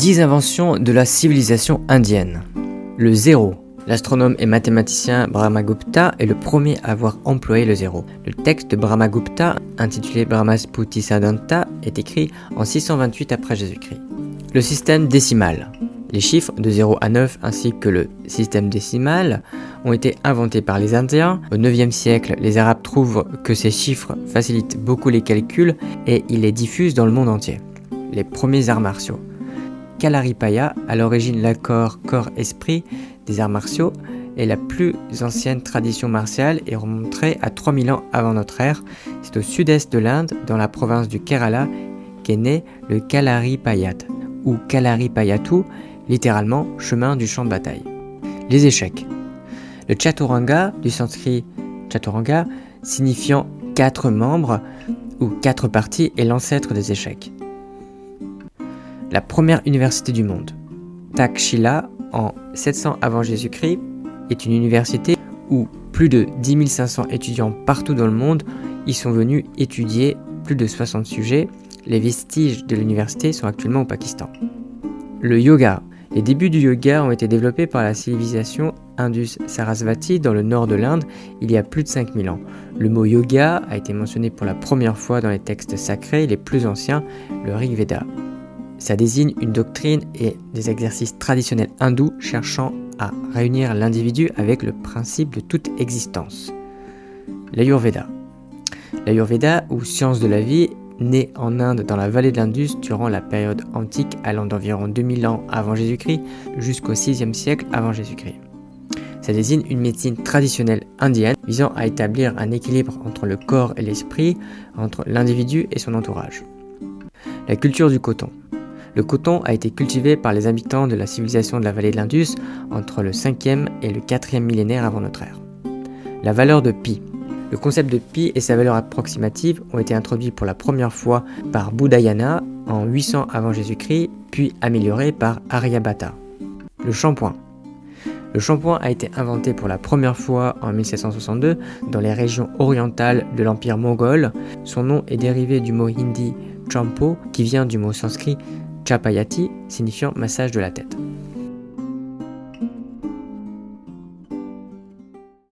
10 inventions de la civilisation indienne. Le zéro. L'astronome et mathématicien Brahmagupta est le premier à avoir employé le zéro. Le texte de Brahmagupta, intitulé Brahmasputisiddhanta, est écrit en 628 après Jésus-Christ. Le système décimal. Les chiffres de 0 à 9 ainsi que le système décimal ont été inventés par les Indiens. Au 9e siècle, les Arabes trouvent que ces chiffres facilitent beaucoup les calculs et ils les diffusent dans le monde entier. Les premiers arts martiaux. Kalaripaya, à l'origine l'accord corps-esprit des arts martiaux, est la plus ancienne tradition martiale et remonterait à 3000 ans avant notre ère. C'est au sud-est de l'Inde, dans la province du Kerala, qu'est né le Kalaripayat, ou Kalaripayattu, littéralement chemin du champ de bataille. Les échecs. Le chaturanga, du sanskrit chaturanga, signifiant 4 membres ou 4 parties, est l'ancêtre des échecs. La première université du monde. Takshila, en 700 avant Jésus-Christ, est une université où plus de 10 500 étudiants partout dans le monde y sont venus étudier plus de 60 sujets. Les vestiges de l'université sont actuellement au Pakistan. Le yoga. Les débuts du yoga ont été développés par la civilisation Indus-Sarasvati dans le nord de l'Inde il y a plus de 5000 ans. Le mot yoga a été mentionné pour la première fois dans les textes sacrés les plus anciens, le Rig Veda. Ça désigne une doctrine et des exercices traditionnels hindous cherchant à réunir l'individu avec le principe de toute existence. L'Ayurveda. L'Ayurveda, ou science de la vie, né en Inde dans la vallée de l'Indus durant la période antique allant d'environ 2000 ans avant Jésus-Christ jusqu'au 6e siècle avant Jésus-Christ. Ça désigne une médecine traditionnelle indienne visant à établir un équilibre entre le corps et l'esprit, entre l'individu et son entourage. La culture du coton. Le coton a été cultivé par les habitants de la civilisation de la vallée de l'Indus entre le 5e et le 4e millénaire avant notre ère. La valeur de pi. Le concept de pi et sa valeur approximative ont été introduits pour la première fois par Buddhayana en 800 avant Jésus-Christ, puis améliorés par Aryabhata. Le shampoing. Le shampoing a été inventé pour la première fois en 1762 dans les régions orientales de l'empire mongol. Son nom est dérivé du mot hindi champo qui vient du mot sanskrit chapayati, signifiant massage de la tête.